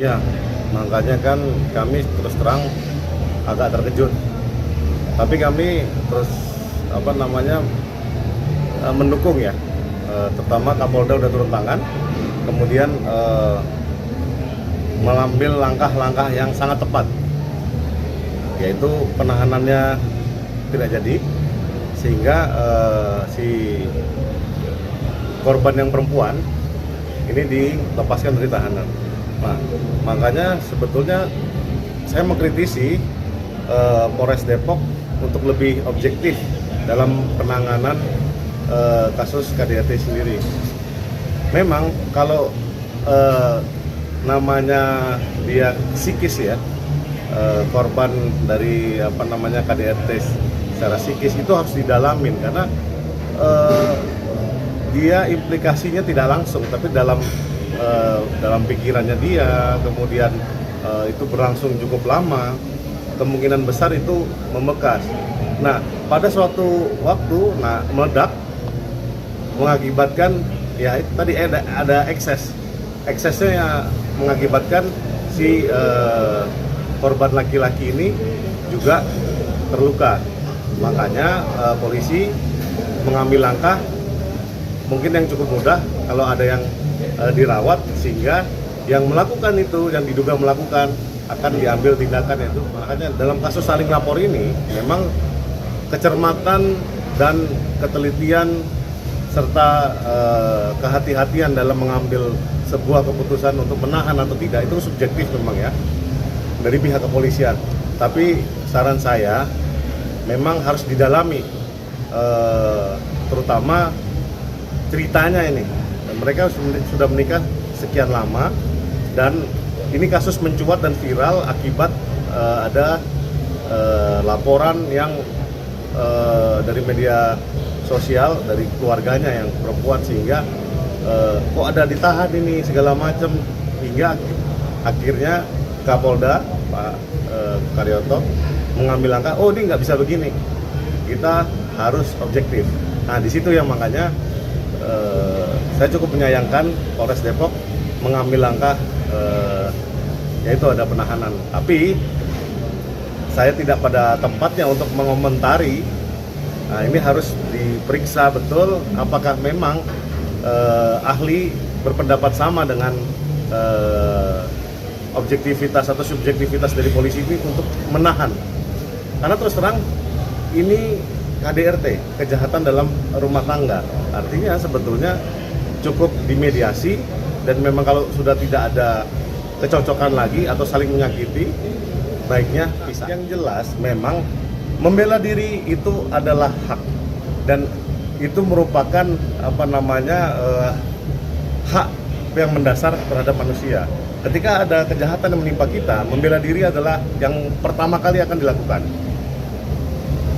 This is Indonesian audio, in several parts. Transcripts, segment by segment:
Ya, makanya kan kami terus terang agak terkejut. Tapi kami terus mendukung ya, terutama Kapolda udah turun tangan, kemudian mengambil langkah-langkah yang sangat tepat, yaitu penahanannya tidak jadi, sehingga si korban yang perempuan ini dilepaskan dari tahanan. Nah, makanya sebetulnya saya mengkritisi Polres Depok untuk lebih objektif dalam penanganan kasus KDRT sendiri. Memang kalau namanya dia psikis ya, korban dari KDRT secara psikis itu harus didalamin, karena dia implikasinya tidak langsung, tapi dalam pikirannya dia, kemudian itu berlangsung cukup lama, kemungkinan besar itu membekas. Nah, pada suatu waktu meledak, mengakibatkan ya itu tadi ada eksesnya ya, mengakibatkan si korban laki-laki ini juga terluka. Makanya polisi mengambil langkah mungkin yang cukup mudah, kalau ada yang dirawat, sehingga yang melakukan itu, yang diduga melakukan, akan diambil tindakan itu. Makanya dalam kasus saling lapor ini memang kecermatan dan ketelitian serta kehati-hatian dalam mengambil sebuah keputusan untuk menahan atau tidak itu subjektif memang ya dari pihak kepolisian. Tapi saran saya memang harus didalami, terutama ceritanya ini. Mereka sudah menikah sekian lama, dan ini kasus mencuat dan viral akibat ada laporan yang dari media sosial dari keluarganya yang perempuan, sehingga kok ada ditahan ini segala macam, hingga akhirnya Kapolda Pak Karyoto mengambil langkah, oh ini nggak bisa begini, kita harus objektif. Nah di situ yang makanya saya cukup menyayangkan Polres Depok mengambil langkah yaitu ada penahanan. Tapi saya tidak pada tempatnya untuk mengomentari. Nah, ini harus diperiksa betul apakah memang ahli berpendapat sama dengan objektivitas atau subjektivitas dari polisi ini untuk menahan. Karena terus terang ini KDRT, kejahatan dalam rumah tangga. Artinya sebetulnya cukup dimediasi, dan memang kalau sudah tidak ada kecocokan lagi atau saling menyakiti, baiknya pisah. Yang jelas memang membela diri itu adalah hak, dan itu merupakan hak yang mendasar terhadap manusia. Ketika ada kejahatan yang menimpa kita, membela diri adalah yang pertama kali akan dilakukan.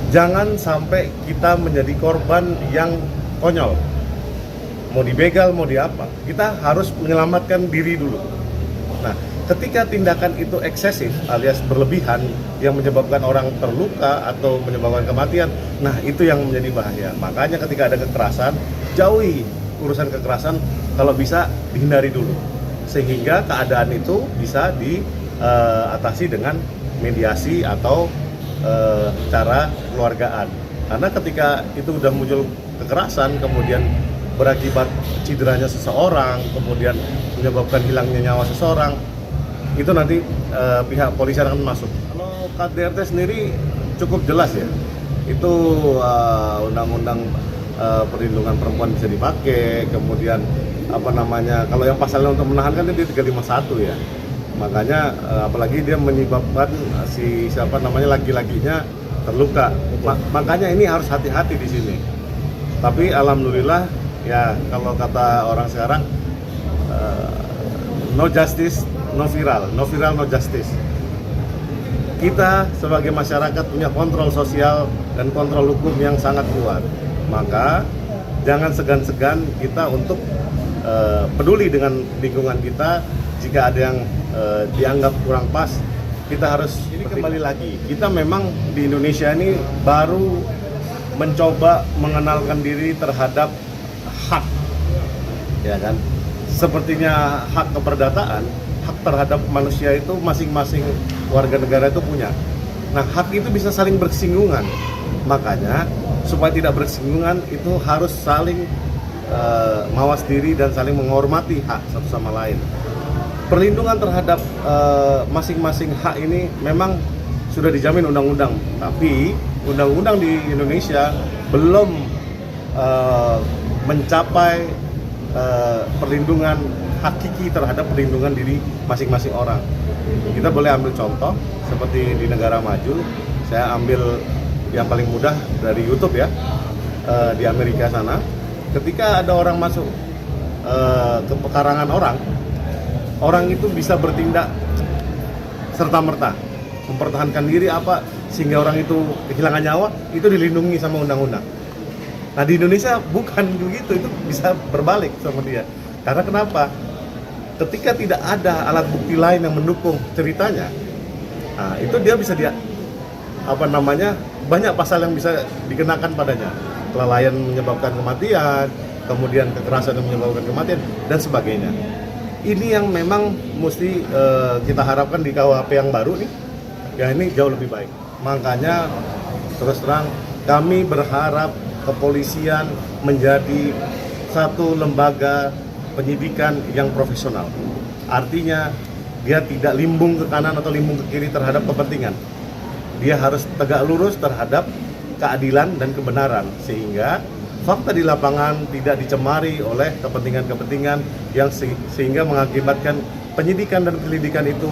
Jangan sampai kita menjadi korban yang konyol, mau dibegal, mau diapa. Kita harus menyelamatkan diri dulu. Nah, ketika tindakan itu eksesif alias berlebihan yang menyebabkan orang terluka atau menyebabkan kematian, nah itu yang menjadi bahaya. Makanya ketika ada kekerasan, jauhi urusan kekerasan, kalau bisa dihindari dulu, sehingga keadaan itu bisa diatasi dengan mediasi atau cara keluargaan. Karena ketika itu udah muncul kekerasan, kemudian berakibat cederanya seseorang, kemudian menyebabkan hilangnya nyawa seseorang, itu nanti pihak polisi akan masuk. Kalau KDRT sendiri cukup jelas ya, itu undang-undang perlindungan perempuan bisa dipakai, kemudian kalau yang pasalnya untuk menahan kan itu 351 ya. Makanya apalagi dia menyebabkan laki-lakinya terluka. Makanya ini harus hati-hati di sini. Tapi alhamdulillah ya, kalau kata orang sekarang no justice, no viral, no viral, no justice. Kita sebagai masyarakat punya kontrol sosial dan kontrol hukum yang sangat kuat. Maka jangan segan-segan kita untuk peduli dengan lingkungan kita. Jika ada yang dianggap kurang pas, kita harus kembali lagi. Kita memang di Indonesia ini baru mencoba mengenalkan diri terhadap hak, ya kan? Sepertinya hak keperdataan hak terhadap manusia itu masing-masing warga negara itu punya. Nah, hak itu bisa saling bersinggungan. Makanya supaya tidak bersinggungan itu harus saling mawas diri dan saling menghormati hak satu sama lain. Perlindungan terhadap masing-masing hak ini memang sudah dijamin undang-undang, tapi undang-undang di Indonesia belum mencapai perlindungan hakiki terhadap perlindungan diri masing-masing orang. Kita boleh ambil contoh seperti di negara maju. Saya ambil yang paling mudah dari YouTube ya, di Amerika sana. Ketika ada orang masuk ke pekarangan orang itu bisa bertindak serta-merta, mempertahankan diri sehingga orang itu kehilangan nyawa, itu dilindungi sama undang-undang. Nah, di Indonesia bukan begitu, itu bisa berbalik sama dia. Karena kenapa? Ketika tidak ada alat bukti lain yang mendukung ceritanya, nah, itu dia bisa banyak pasal yang bisa dikenakan padanya. Kelalaian menyebabkan kematian, kemudian kekerasan yang menyebabkan kematian, dan sebagainya. Ini yang memang mesti kita harapkan di KUHP yang baru nih, ya ini jauh lebih baik. Makanya terus terang kami berharap kepolisian menjadi satu lembaga penyidikan yang profesional. Artinya dia tidak limbung ke kanan atau limbung ke kiri terhadap kepentingan. Dia harus tegak lurus terhadap keadilan dan kebenaran, sehingga fakta di lapangan tidak dicemari oleh kepentingan-kepentingan yang sehingga mengakibatkan penyidikan dan penyelidikan itu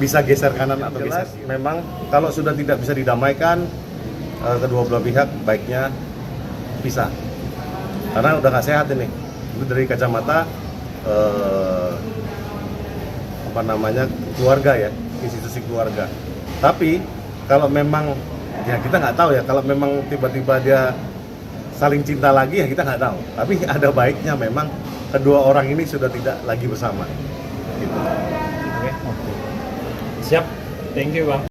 bisa geser kanan atau geser kiri. Memang kalau sudah tidak bisa didamaikan, kedua belah pihak baiknya pisah, karena udah nggak sehat ini. Itu dari kacamata keluarga ya, institusi keluarga. Tapi kalau memang ya kita nggak tahu ya, kalau memang tiba-tiba dia saling cinta lagi ya kita nggak tahu. Tapi ada baiknya memang kedua orang ini sudah tidak lagi bersama. Gitu. Oke. Siap. Thank you, Bang.